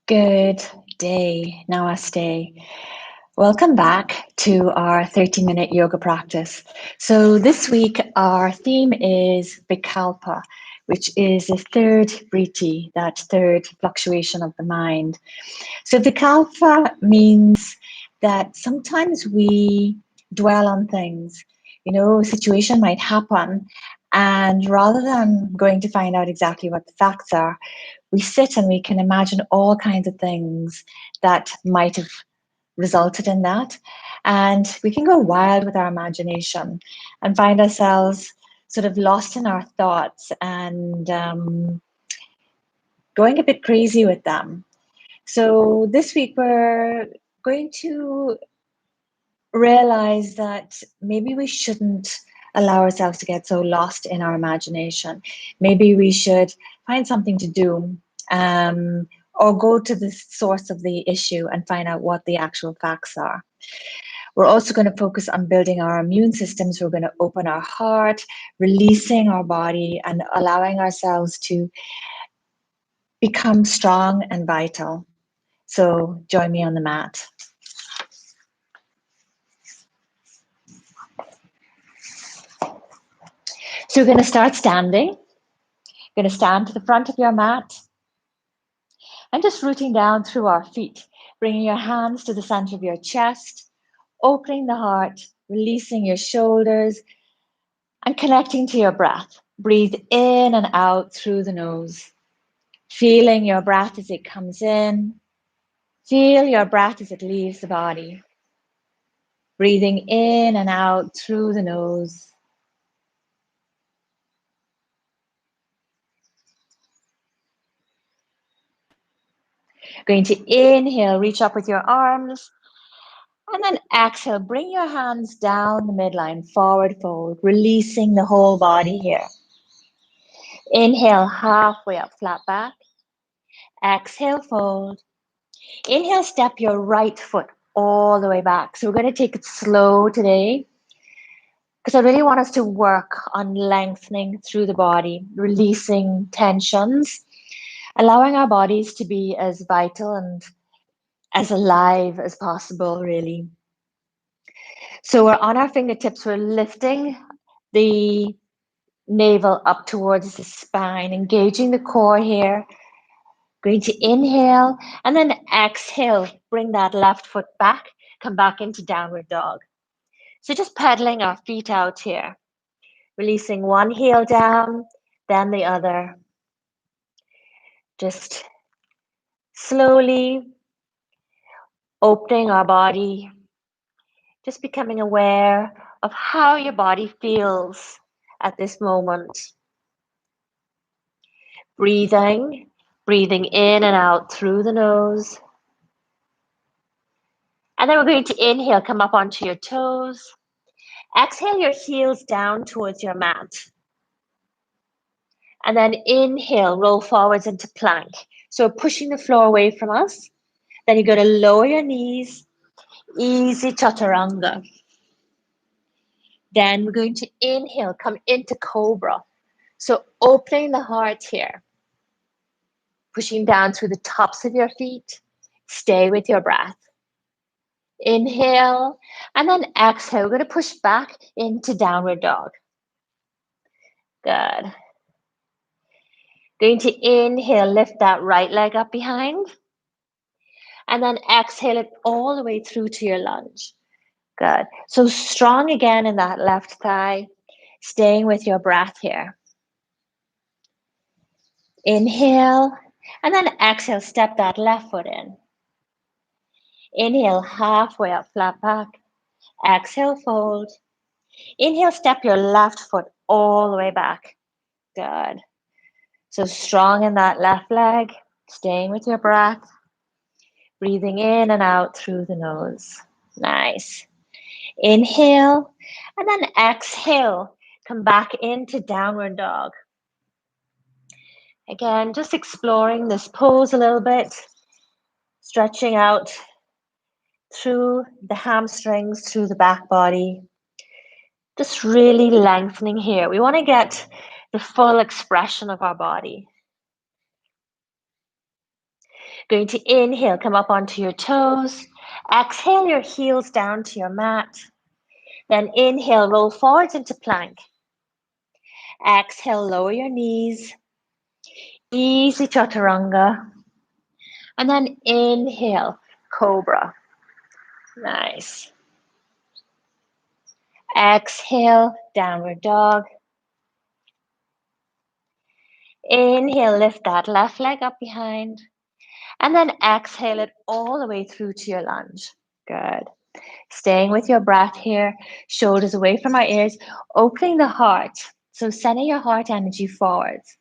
Good day. Namaste. Welcome back to our 30-minute yoga practice. So this week our theme is Vikalpa, which is the third vritti, that third fluctuation of the mind. So Vikalpa means that sometimes we dwell on things. A situation might happen, and rather than going to find out exactly what the facts are, we sit and we can imagine all kinds of things that might have resulted in that. And we can go wild with our imagination and find ourselves sort of lost in our thoughts and going a bit crazy with them. So this week we're going to realize that maybe we shouldn't allow ourselves to get so lost in our imagination. Maybe we should find something to do, or go to the source of the issue and find out what the actual facts are. We're also going to focus on building our immune systems. We're going to open our heart, releasing our body, and allowing ourselves to become strong and vital. So join me on the mat. So we're going to start standing. You're going to stand to the front of your mat and just rooting down through our feet, bringing your hands to the center of your chest, opening the heart, releasing your shoulders, and connecting to your breath. Breathe in and out through the nose, feeling your breath as it comes in. Feel your breath as it leaves the body. Breathing in and out through the nose. Going to inhale, reach up with your arms. And then exhale, bring your hands down the midline, forward fold, releasing the whole body here. Inhale, halfway up, flat back. Exhale, fold. Inhale, step your right foot all the way back. So we're going to take it slow today because I really want us to work on lengthening through the body, releasing tensions, allowing our bodies to be as vital and as alive as possible, really. So we're on our fingertips, we're lifting the navel up towards the spine, engaging the core here. Going to inhale and then exhale, bring that left foot back, come back into downward dog. So just pedaling our feet out here, releasing one heel down, then the other. Just slowly opening our body, just becoming aware of how your body feels at this moment. Breathing in and out through the nose. And then we're going to inhale, come up onto your toes. Exhale your heels down towards your mat. And then inhale, roll forwards into plank. So pushing the floor away from us. Then you're going to lower your knees, easy chaturanga. Then we're going to inhale, come into cobra. So opening the heart here. Pushing down through the tops of your feet. Stay with your breath. Inhale, and then exhale. We're going to push back into downward dog. Good. Going to inhale, lift that right leg up behind. And then exhale it all the way through to your lunge. Good. So strong again in that left thigh. Staying with your breath here. Inhale, and then exhale, step that left foot in. Inhale, halfway up, flat back. Exhale, fold. Inhale, step your left foot all the way back. Good. So strong in that left leg, staying with your breath. Breathing in and out through the nose. Nice. Inhale, and then exhale. Come back into downward dog. Again, just exploring this pose a little bit. Stretching out through the hamstrings, through the back body. Just really lengthening here. We want to get the full expression of our body. Going to inhale, come up onto your toes. Exhale your heels down to your mat. Then inhale, roll forwards into plank. Exhale, lower your knees. Easy chaturanga. And then inhale, cobra. Nice. Exhale, downward dog. Inhale, lift that left leg up behind. And then exhale it all the way through to your lunge. Good. Staying with your breath here, shoulders away from our ears, opening the heart. So sending your heart energy forwards.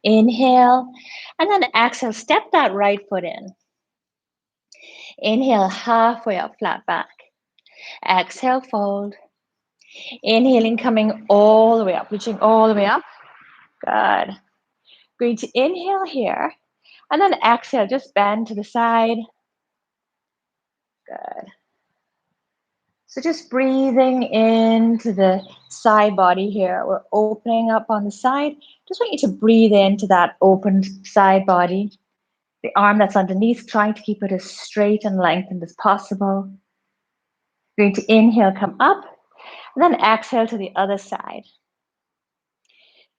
Inhale, and then exhale, step that right foot in. Inhale, halfway up, flat back. Exhale, fold. Inhaling, coming all the way up, reaching all the way up. Good. Going to inhale here, and then exhale, just bend to the side. Good. So just breathing into the side body here. We're opening up on the side. Just want you to breathe into that opened side body. The arm that's underneath, trying to keep it as straight and lengthened as possible. Going to inhale, come up, and then exhale to the other side.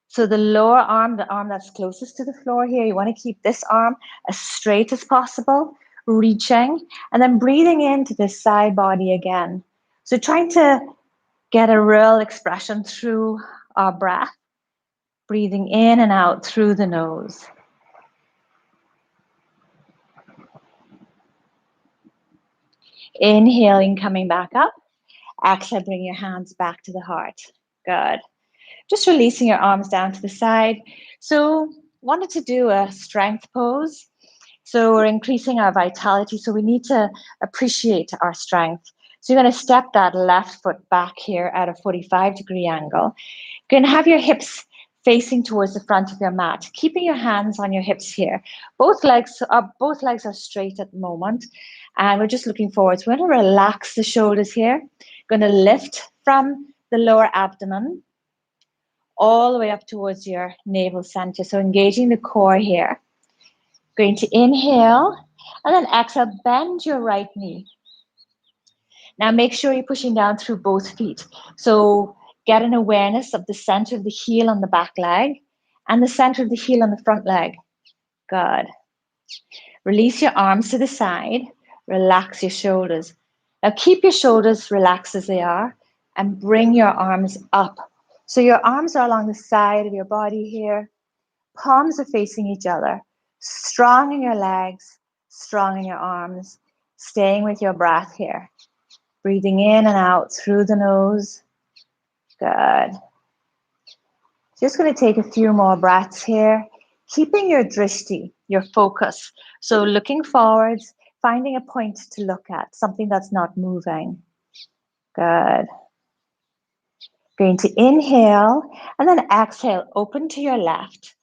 So the lower arm, the arm that's closest to the floor here, you want to keep this arm as straight as possible, reaching, and then breathing into this side body again. So trying to get a real expression through our breath, breathing in and out through the nose. Inhaling, coming back up. Exhale, bring your hands back to the heart. Good. Just releasing your arms down to the side. So wanted to do a strength pose. So we're increasing our vitality. So we need to appreciate our strength. So you're going to step that left foot back here at a 45-degree angle. You're going to have your hips facing towards the front of your mat, keeping your hands on your hips here. Both legs are straight at the moment. And we're just looking forward. So we're going to relax the shoulders here. Going to lift from the lower abdomen all the way up towards your navel center. So engaging the core here. Going to inhale, and then exhale, bend your right knee. Now make sure you're pushing down through both feet. So get an awareness of the center of the heel on the back leg and the center of the heel on the front leg. Good. Release your arms to the side. Relax your shoulders. Now keep your shoulders relaxed as they are and bring your arms up. So your arms are along the side of your body here. Palms are facing each other. Strong in your legs, strong in your arms. Staying with your breath here. Breathing in and out through the nose. Good. Just going to take a few more breaths here. Keeping your drishti, your focus. So looking forwards, finding a point to look at, something that's not moving. Good. Going to inhale and then exhale, open to your left.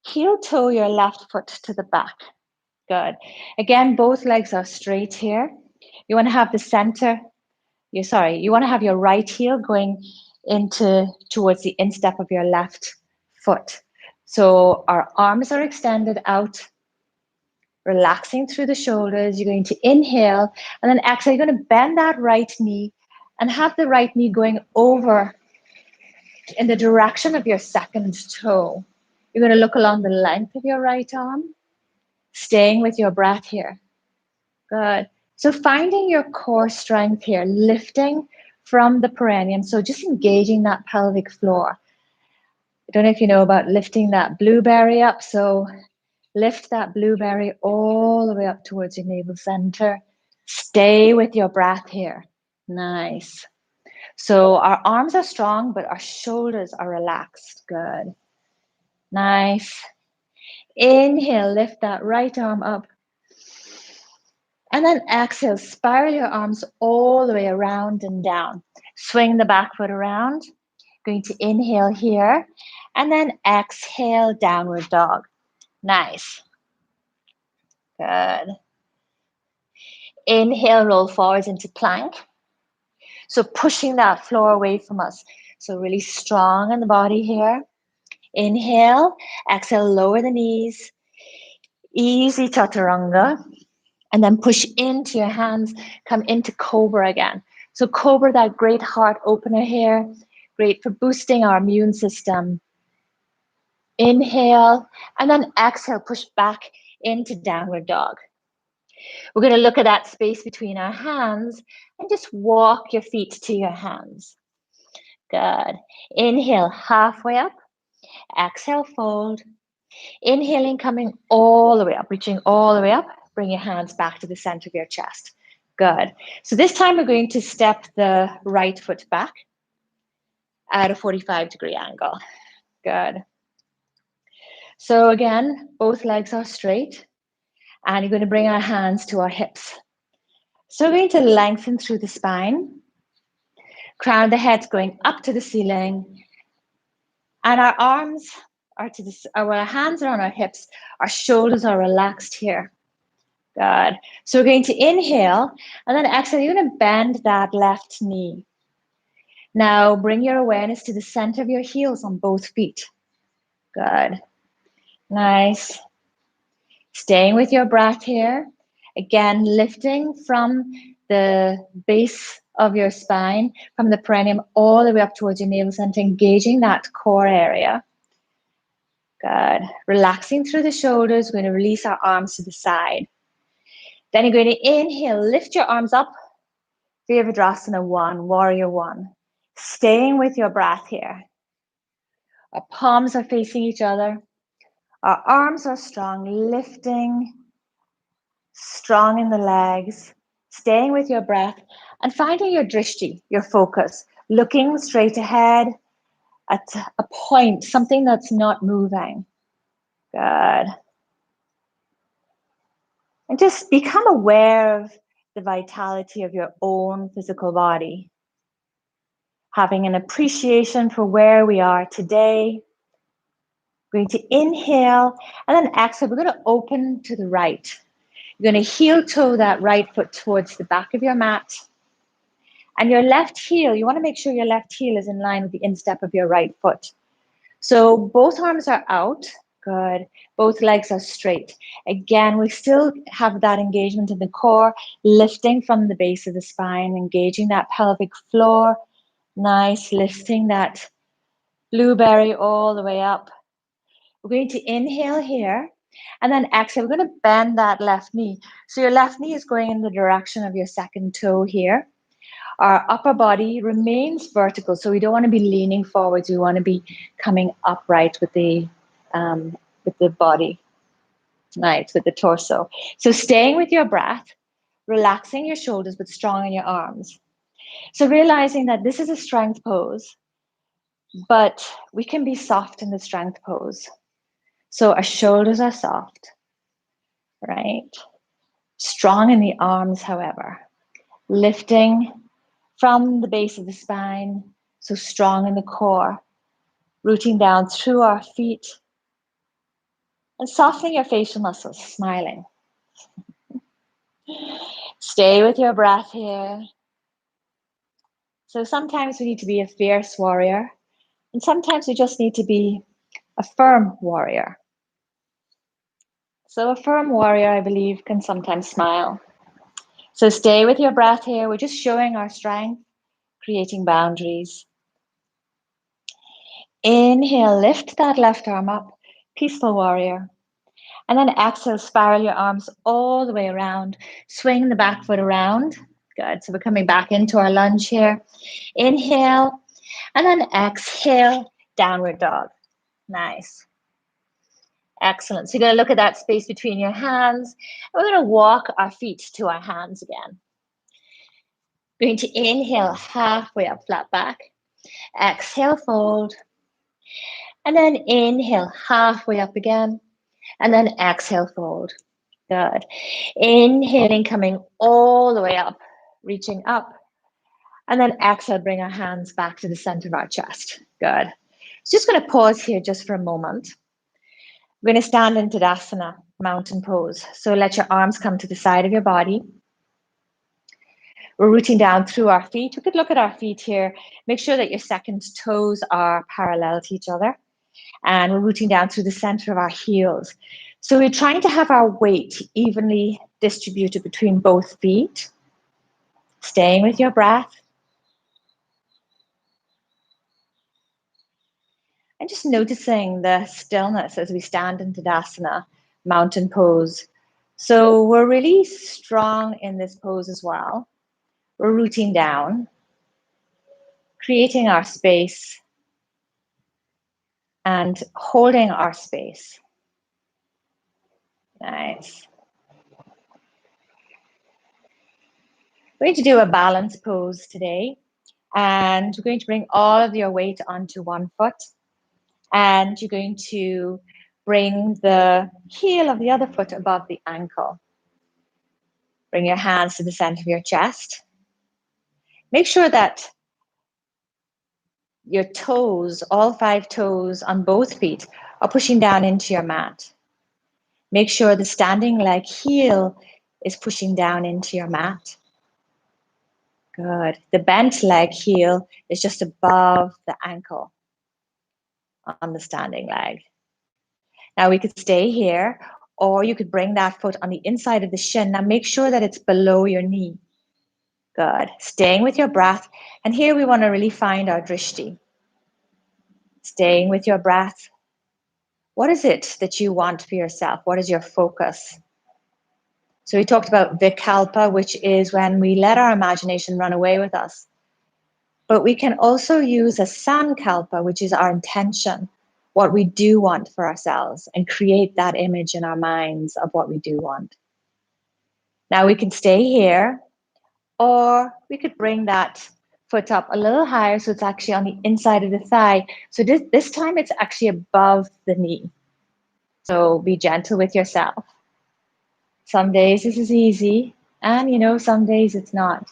Heel toe your left foot to the back. Good. Again, both legs are straight here. You want to have the center, you want to have your right heel going towards the instep of your left foot. So our arms are extended out, relaxing through the shoulders. You're going to inhale and then exhale. You're going to bend that right knee and have the right knee going over in the direction of your second toe. You're going to look along the length of your right arm, staying with your breath here. Good. So finding your core strength here, lifting from the perineum. So just engaging that pelvic floor. I don't know if you know about lifting that blueberry up. So lift that blueberry all the way up towards your navel center. Stay with your breath here. Nice. So our arms are strong, but our shoulders are relaxed. Good. Nice. Inhale, lift that right arm up. And then exhale, spiral your arms all the way around and down. Swing the back foot around. Going to inhale here. And then exhale, downward dog. Nice. Good. Inhale, roll forwards into plank. So pushing that floor away from us. So really strong in the body here. Inhale, exhale, lower the knees. Easy chaturanga. And then push into your hands, come into cobra again. So cobra, that great heart opener here, great for boosting our immune system. Inhale, and then exhale, push back into downward dog. We're going to look at that space between our hands and just walk your feet to your hands. Good. Inhale, halfway up. Exhale, fold. Inhaling, coming all the way up, reaching all the way up. Bring your hands back to the center of your chest. Good. So this time we're going to step the right foot back at a 45-degree angle. Good. So again, both legs are straight, and you're going to bring our hands to our hips. So we're going to lengthen through the spine. Crown of the head's going up to the ceiling, and our arms are to the, our hands are on our hips, our shoulders are relaxed here. Good. So we're going to inhale, and then exhale, you're going to bend that left knee. Now bring your awareness to the center of your heels on both feet. Good. Nice. Staying with your breath here. Again, lifting from the base of your spine, from the perineum all the way up towards your navel center, engaging that core area. Good. Relaxing through the shoulders. We're going to release our arms to the side. Then you're going to inhale, lift your arms up. Virabhadrasana 1, Warrior 1. Staying with your breath here. Our palms are facing each other. Our arms are strong, lifting, strong in the legs, staying with your breath, and finding your drishti, your focus, looking straight ahead at a point, something that's not moving. Good. And just become aware of the vitality of your own physical body. Having an appreciation for where we are today. We're going to inhale, and then exhale. We're going to open to the right. You're going to heel toe that right foot towards the back of your mat. And your left heel, you want to make sure your left heel is in line with the instep of your right foot. So both arms are out. Good. Both legs are straight. Again, we still have that engagement in the core, lifting from the base of the spine, engaging that pelvic floor. Nice, lifting that blueberry all the way up. We're going to inhale here, and then exhale. We're going to bend that left knee. So your left knee is going in the direction of your second toe here. Our upper body remains vertical, so we don't want to be leaning forwards. We want to be coming upright with the body, nice, with the torso. So staying with your breath, relaxing your shoulders, but strong in your arms. So realizing that this is a strength pose, but we can be soft in the strength pose. So our shoulders are soft, right? Strong in the arms, however. Lifting from the base of the spine, so strong in the core. Rooting down through our feet. And softening your facial muscles, smiling. Stay with your breath here. So sometimes we need to be a fierce warrior, and sometimes we just need to be a firm warrior. So a firm warrior, I believe, can sometimes smile. So stay with your breath here. We're just showing our strength, creating boundaries. Inhale, lift that left arm up, peaceful warrior. And then exhale, spiral your arms all the way around. Swing the back foot around. Good. So we're coming back into our lunge here. Inhale, and then exhale, downward dog. Nice. Excellent. So you're going to look at that space between your hands. We're going to walk our feet to our hands again. Going to inhale, halfway up, flat back. Exhale, fold. And then inhale, halfway up again. And then exhale, fold. Good. Inhaling, coming all the way up, reaching up. And then exhale, bring our hands back to the center of our chest. Good. So just going to pause here just for a moment. We're going to stand in Tadasana, mountain pose. So let your arms come to the side of your body. We're rooting down through our feet. We could look at our feet here. Make sure that your second toes are parallel to each other. And we're rooting down through the center of our heels. So we're trying to have our weight evenly distributed between both feet, staying with your breath. And just noticing the stillness as we stand in Tadasana, mountain pose. So we're really strong in this pose as well. We're rooting down, creating our space, and holding our space. Nice. We're going to do a balance pose today. And we're going to bring all of your weight onto one foot. And you're going to bring the heel of the other foot above the ankle. Bring your hands to the center of your chest. Make sure that your toes, all 5 toes on both feet, are pushing down into your mat. Make sure the standing leg heel is pushing down into your mat. Good. The bent leg heel is just above the ankle on the standing leg. Now we could stay here, or you could bring that foot on the inside of the shin. Now make sure that it's below your knee. Good. Staying with your breath. And here we want to really find our drishti. Staying with your breath. What is it that you want for yourself? What is your focus? So we talked about Vikalpa, which is when we let our imagination run away with us. But we can also use a Sankalpa, which is our intention, what we do want for ourselves, and create that image in our minds of what we do want. Now we can stay here, or we could bring that foot up a little higher so it's actually on the inside of the thigh. So this time it's actually above the knee. So be gentle with yourself. Some days this is easy, and some days it's not.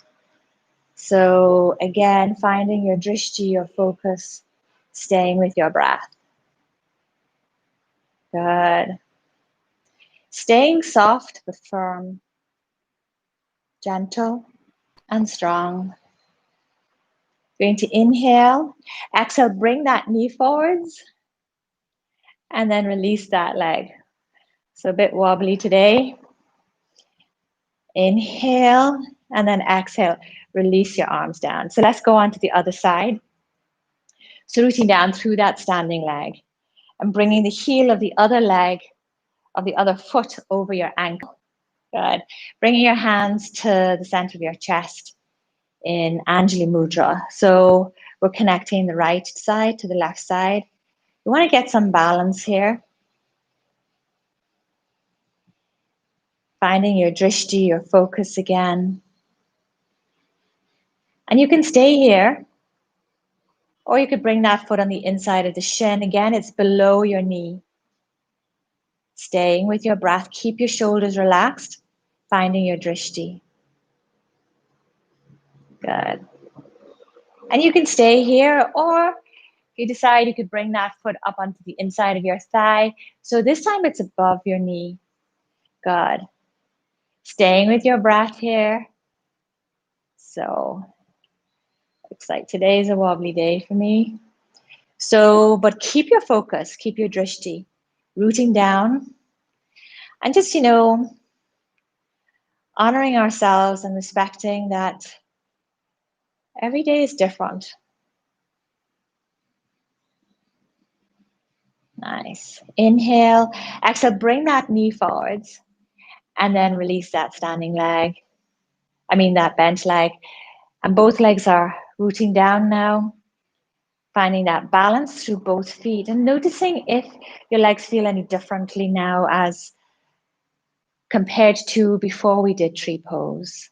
So again, finding your drishti, your focus, staying with your breath. Good. Staying soft but firm, gentle and strong. Going to inhale, exhale, bring that knee forwards, and then release that leg. So a bit wobbly today. Inhale, and then exhale, release your arms down. So let's go on to the other side. So rooting down through that standing leg and bringing the heel of the other leg, of the other foot over your ankle. Good. Bringing your hands to the center of your chest in Anjali Mudra. So we're connecting the right side to the left side. You want to get some balance here. Finding your drishti, your focus again. And you can stay here, or you could bring that foot on the inside of the shin. Again, it's below your knee. Staying with your breath, keep your shoulders relaxed, finding your drishti. Good. And you can stay here, or if you decide, you could bring that foot up onto the inside of your thigh. So this time it's above your knee. Good. Staying with your breath here. So looks like today's a wobbly day for me. So, but keep your focus, keep your drishti, rooting down, and just, honoring ourselves and respecting that every day is different. Nice. Inhale, exhale, bring that knee forwards, and then release that standing leg. That bent leg. And both legs are rooting down now. Finding that balance through both feet and noticing if your legs feel any differently now as compared to before we did tree pose.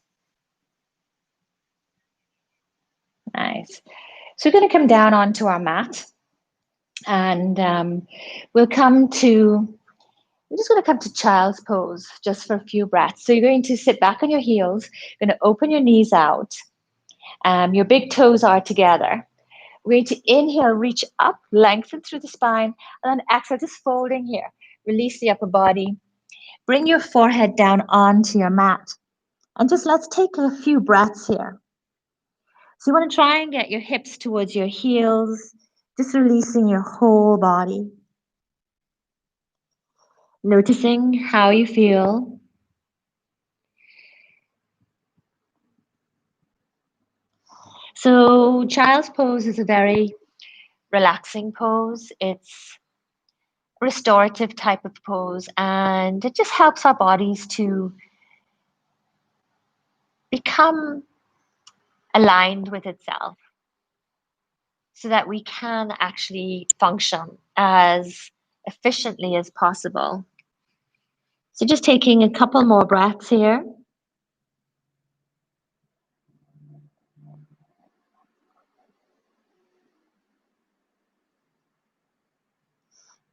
Nice. So we're going to come down onto our mat, and we're just going to come to child's pose just for a few breaths. So you're going to sit back on your heels, you're going to open your knees out, your big toes are together. We're going to inhale, reach up, lengthen through the spine, and then exhale, just folding here. Release the upper body. Bring your forehead down onto your mat. And just let's take a few breaths here. So you want to try and get your hips towards your heels, just releasing your whole body. Noticing how you feel. So child's pose is a very relaxing pose. It's a restorative type of pose, and it just helps our bodies to become aligned with itself so that we can actually function as efficiently as possible. So just taking a couple more breaths here.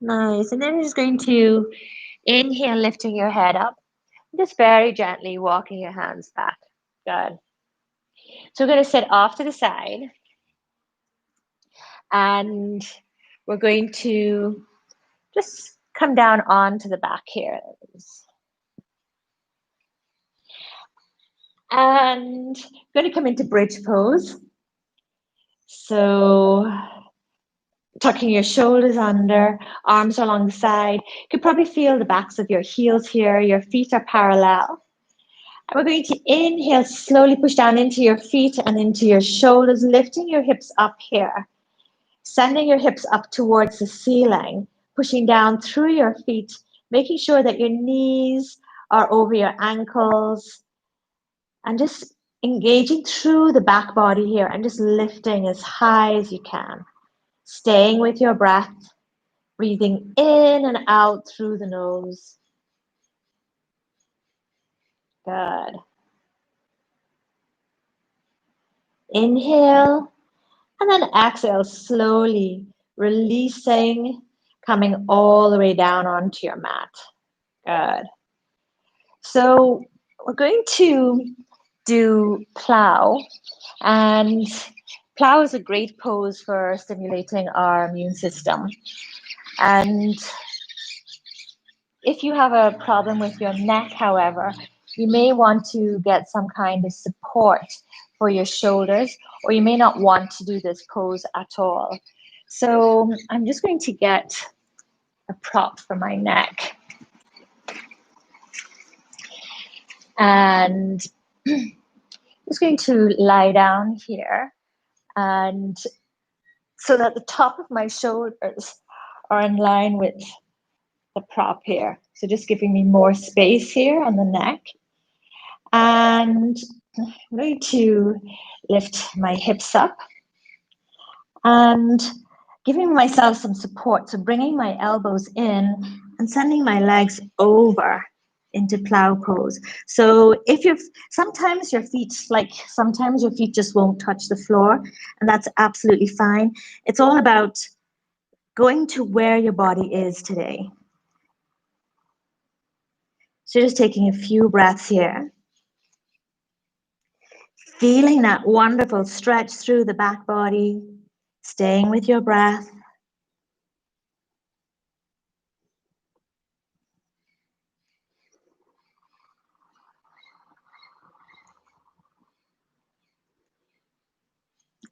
Nice. And then you're just going to inhale, lifting your head up. Just very gently walking your hands back. Good. So we're going to sit off to the side and we're going to just come down onto the back here. And we're going to come into bridge pose. So tucking your shoulders under, arms along the side. You could probably feel the backs of your heels here. Your feet are parallel. And we're going to inhale, slowly push down into your feet and into your shoulders, lifting your hips up here. Sending your hips up towards the ceiling, pushing down through your feet, making sure that your knees are over your ankles, and just engaging through the back body here and just lifting as high as you can. Staying with your breath, breathing in and out through the nose. Good. Inhale, and then exhale slowly, releasing, coming all the way down onto your mat. Good. So we're going to do plow, and plow is a great pose for stimulating our immune system. And if you have a problem with your neck, however, you may want to get some kind of support for your shoulders, or you may not want to do this pose at all. So I'm just going to get a prop for my neck. And just going to lie down here, and so that the top of my shoulders are in line with the prop here. So just giving me more space here on the neck. And I'm going to lift my hips up and giving myself some support. So bringing my elbows in and sending my legs over into plow pose. So if you're, sometimes your feet just won't touch the floor, and that's absolutely fine. It's all about going to where your body is today. So just taking a few breaths here. Feeling that wonderful stretch through the back body, staying with your breath.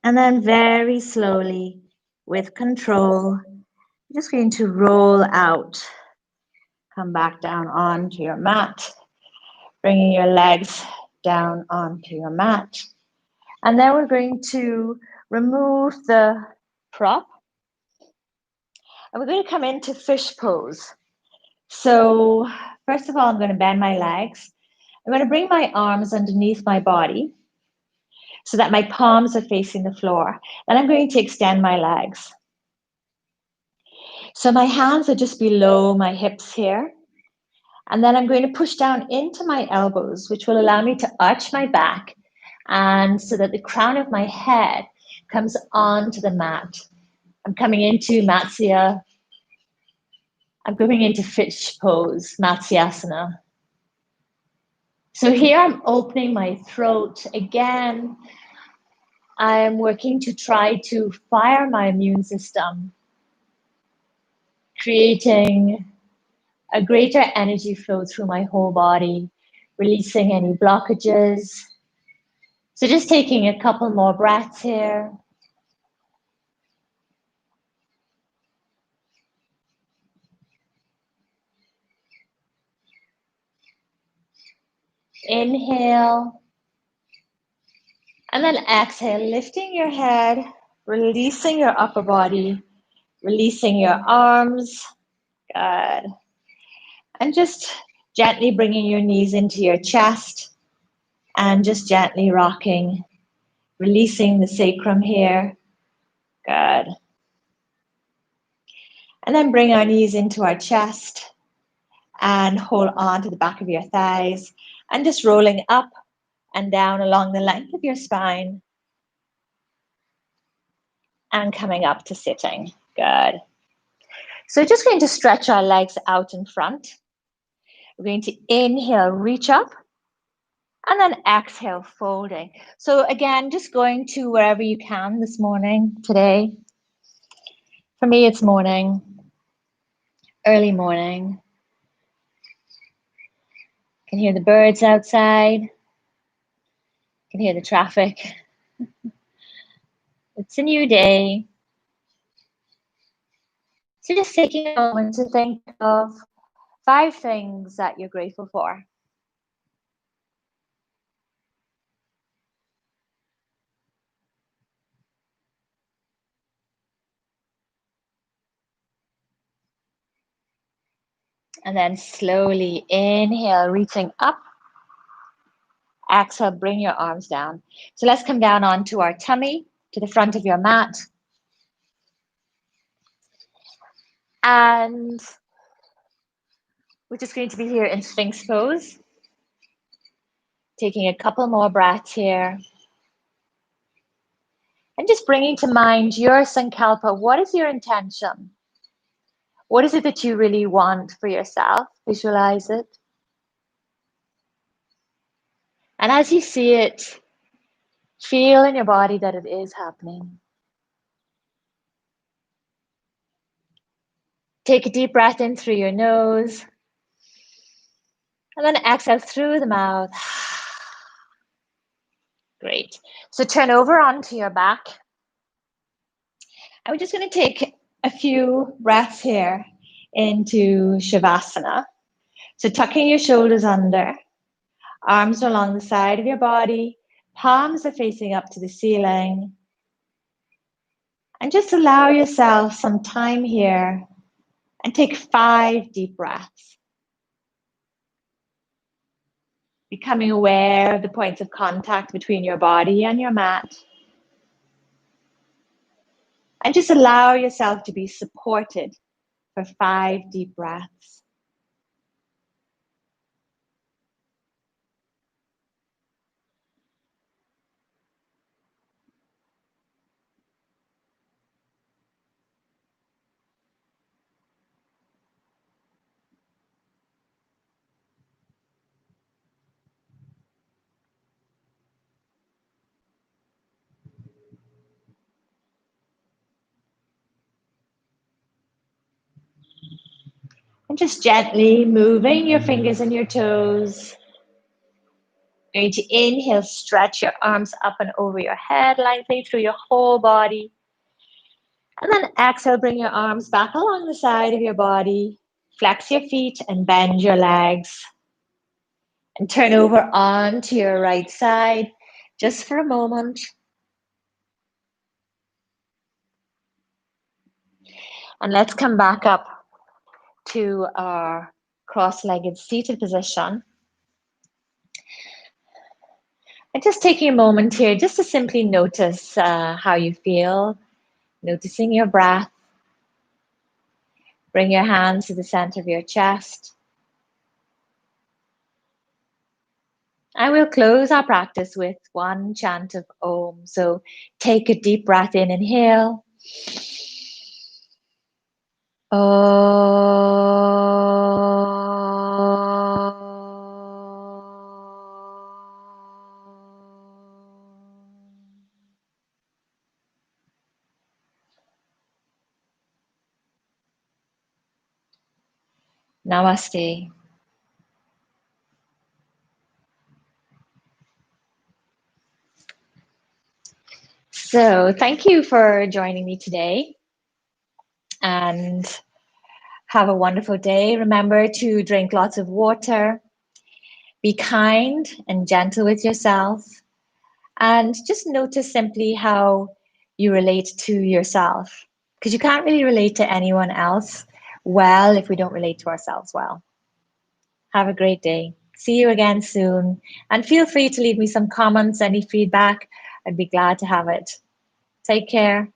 And then very slowly, with control, you're just going to roll out. Come back down onto your mat, bringing your legs down onto your mat. And then we're going to remove the prop. And we're going to come into fish pose. So first of all, I'm going to bend my legs. I'm going to bring my arms underneath my body so that my palms are facing the floor. Then I'm going to extend my legs. So my hands are just below my hips here. And then I'm going to push down into my elbows, which will allow me to arch my back, and so that the crown of my head comes onto the mat. I'm coming into Matsya. I'm going into fish pose, Matsyasana. So here I'm opening my throat. Again, I'm working to try to fire my immune system, creating a greater energy flow through my whole body, releasing any blockages. So just taking a couple more breaths here. Inhale. And then exhale, lifting your head, releasing your upper body, releasing your arms. Good. And just gently bringing your knees into your chest and just gently rocking, releasing the sacrum here. Good. And then bring our knees into our chest and hold on to the back of your thighs and just rolling up and down along the length of your spine and coming up to sitting. Good. So just going to stretch our legs out in front. We're going to inhale, reach up, and then exhale, folding. So again, just going to wherever you can this morning, today. For me, it's morning, early morning. You can hear the birds outside. You can hear the traffic. It's a new day. So just taking a moment to think of 5 things that you're grateful for. And then slowly inhale, reaching up. Exhale, bring your arms down. So let's come down onto our tummy, to the front of your mat. And we're just going to be here in Sphinx pose. Taking a couple more breaths here. And just bringing to mind your Sankalpa. What is your intention? What is it that you really want for yourself? Visualize it. And as you see it, feel in your body that it is happening. Take a deep breath in through your nose. And then exhale through the mouth. Great. So turn over onto your back. And we're just going to take a few breaths here into Shavasana. So tucking your shoulders under, arms along the side of your body, palms are facing up to the ceiling. And just allow yourself some time here and take 5 deep breaths. Becoming aware of the points of contact between your body and your mat. And just allow yourself to be supported for 5 deep breaths. And just gently moving your fingers and your toes. Going to inhale, stretch your arms up and over your head, lengthening through your whole body. And then exhale, bring your arms back along the side of your body. Flex your feet and bend your legs. And turn over onto your right side just for a moment. And let's come back up to our cross-legged seated position. And just taking a moment here just to simply notice how you feel, noticing your breath. Bring your hands to the center of your chest. I will close our practice with one chant of Om. So take a deep breath in, inhale. Namaste. So thank you for joining me today and have a wonderful day. Remember to drink lots of water. Be kind and gentle with yourself, and just notice simply how you relate to yourself. Because you can't really relate to anyone else well if we don't relate to ourselves well. Have a great day. See you again soon. And feel free to leave me some comments, any feedback. I'd be glad to have it. Take care.